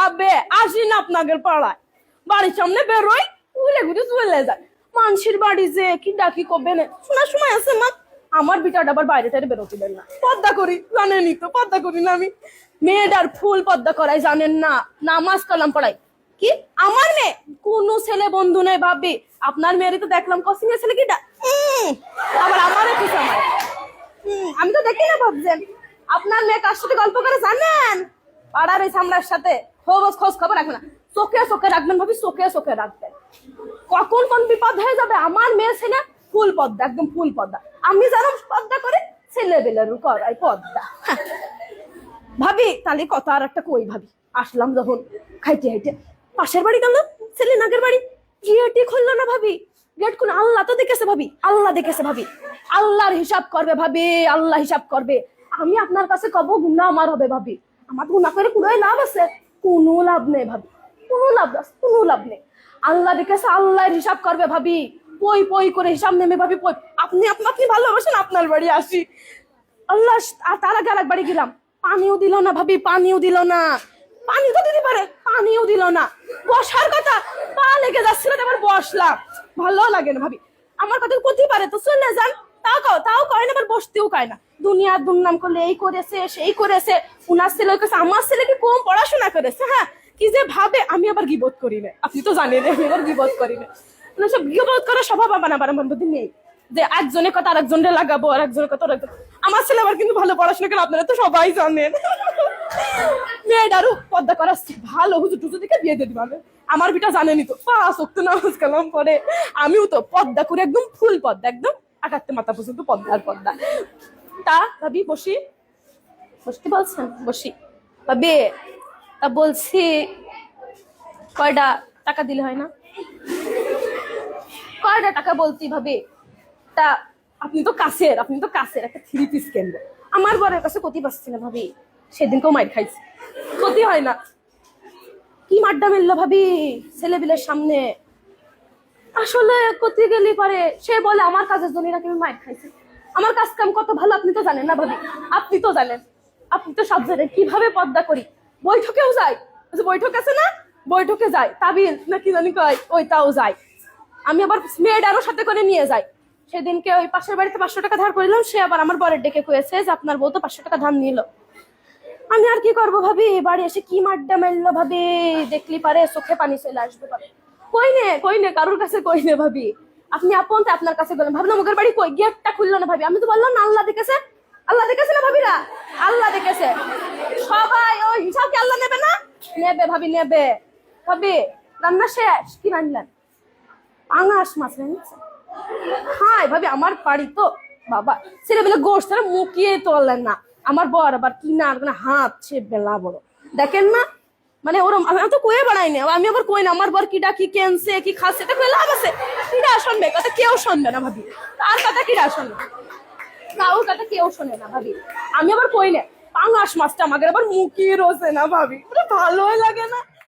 ভাবে আসি না আপনাদের পাড়ায়, বাড়ির সামনে বেরোই উলে ঘুরে চলে যায়। মানুষের বাড়ি যে কি ডাকি কবে না শোনার সময় আছে মা। আমার বিটাটা আবার বাইরে টাইরে বেরোতে দেন না, পর্দা করি জানেনই তো, পর্দা করি না আমি। মেয়েটার ফুল পর্দা করাই জানেন না, নামাজ কালাম পড়াই। কি আমার মেয়ে? কোন ছেলে বন্ধু নেই ভাবি, আপনার মেয়েরই তো দেখলাম কসিং এর ছেলে কিটা, আবার আমারও কি সময়। আমি তো দেখি না ভাবছেন আপনার মেয়ে কার সাথে গল্প করে জানেন? পাড়ার ওই সামলার সাথে। খোঁজ খবর রাখবেন না, চোখে চোখে রাখবেন ভাবি, চোখে চোখে রাখবেন। কখন কোন বিপদ হয়ে যাবে। আমার মেয়ে ছেলে ফুল পদ্মা, একদম ফুল পদ্মা। আমি জানো পদ্মা করে ছেলে বেলের করাই পদ্মা। ভাবি তাহলে কথা আর একটা কই ভাবি, আসলাম যখন খাইতে খাইতে পাশের বাড়ি গেলাম, ছেলে নাগের বাড়ি, গেটই খুললো না ভাবি। গেট খুলে আল্লাহ তো দেখেছে ভাবি, আল্লাহ দেখেছে ভাবি। আল্লাহর হিসাব করবে ভাবি, আল্লাহ হিসাব করবে। আমি আপনার কাছে কব গুণা আমার হবে ভাবি, আমার গুণা করে পুরোই লাভ আছে? কোনো লাভ নেই ভাবি, কোনো লাভ নেই। আল্লাহ দেখেছে, আল্লাহর হিসাব করবে ভাবি। পই পই করে হিসাব নেমে ভাবি পই। আপনি ভালোবাসেন, আপনার বাড়ি আসি। আল্লাহ, আর তার আগে আরেক বাড়ি গেলাম, পানিও দিল না ভাবি, পানিও দিল না। পানি তো দিতে পারে, পানিও দিল না। বসার কথা, পা লেগে যাচ্ছিল, এবার বসলাম। ভালো লাগে না ভাবি, আমার কথা করতে পারে তো চলে যান, তাও কয় না, আবার বসতেও কয় না। দুনিয়ার দুর্নাম করলে এই করেছে সেই করেছে, উনার ছেলে করেছে, আমার ছেলে কি কম পড়াশোনা করেছে? হ্যাঁ, কি যে ভাবে। আমি আবার গিবত করি না, আপনি তো জানেন আমি আবার গিবত করি না। সব গিবত করার স্বভাব আমার মধ্যে নেই, যে একজনের কথা আর একজনের লাগাবো, আর একজনের কথা আমার ছেলে আবার কিন্তু ভালো পড়াশোনা করে, আপনারা তো সবাই জানেন। মেয়েটারও পর্দা করা ভালো, হুজুর টুজুর দিকে বিয়ে দিয়ে দিবে। আমার বিটা জানেনি তো, 5 ওয়াক্ত নামাজ কালাম পরে। আমিও তো পর্দা করে একদম ফুল পর্দা, একদম আকাশতে মাথা পর্যন্ত পর্দা। তা ভাবি বসতে বলছেন, বসি ভাবি। তা বলছি কয়টা টাকা দিলে হয় না? কয়টা টাকা বলছি ভাবি। তা আপনি তো কাছের একটা 3 পিস কিনবো। আমার বরের কাছে ক্ষতি পাচ্ছি না ভাবি, সেদিনকেও মাইর খাইছি, ক্ষতি হয় না। কি মাড্ডা মিললো ভাবি ছেলেবিলের সামনে। আসলে ক্ষতি গেলি পারে, সে বলে আমার কাজের জন্য নাকি আমি মাইর খাইছি। আমার কাজ কাম কত ভালো আপনি তো জানেন না ভাবি, আপনি তো জানেন, আপনি তো সব জানেন কিভাবে পর্দা করি। বৈঠকেও যাই, বৈঠক আছে না, বৈঠকে যাই, তাবিল নাকি জানি কয়, ওইটাও যাই। আমি আবার মেয়েটারও সাথে করে নিয়ে যাই। সেদিনকে ওই পাশের বাড়িতে 500 টাকা ধার করিলাম, সে আবার আমার বরের ডেকে কয়েছে যে আপনার বউ তো 500 টাকা ধার নিল। আমি আর কি করবো ভাবি, বাড়ি এসে কি মাড্ডা মেললো ভাবি, দেখলি পারে চোখে পানি চলে আসবে পারে। কই নে কারোর কাছে কই নে ভাবি। আপনি আপন তো আপনার কাছে গেলেন, ভাবলাম ওদের বাড়ি কই, গেটটা খুললো না ভাবি। আমি তো বললাম না আল্লাহ দেখেছে না ভাবিরা, আল্লাহ দেখেছে। সবাই ওই হিসাব কি আল্লাহ নেবে না? নেবে ভাবি, নেবে। ভাবি রান্না শেষ, কি রান্নার? পাঙাশ মাছ রান্না। হাই ভাবি, আমার বাড়ি তো বাবা ছেলেবেলে গোষ্ঠ মুখিয়ে তোলেন না। আমার বর আবার কিনার হাত সে বেলা বড়, দেখেন না। মানে ওরম আমি তো কয়ে বানাই না, আমি আবার কই না আমার বর কিডা কি কেনছে কি খাচ্ছে, এটা কয়ে লাভ আছে? কিডা শুনবে কথা? কেউ শুনবে না ভাবি, তার কথা কিডা শুনবে? কাউ কথা কেউ শোনে না ভাবি। আমি আবার কই না পাঙাশ মাছটা আমাকে আবার মুখিয়ে রোজে না ভাবি, ভালোই লাগে না।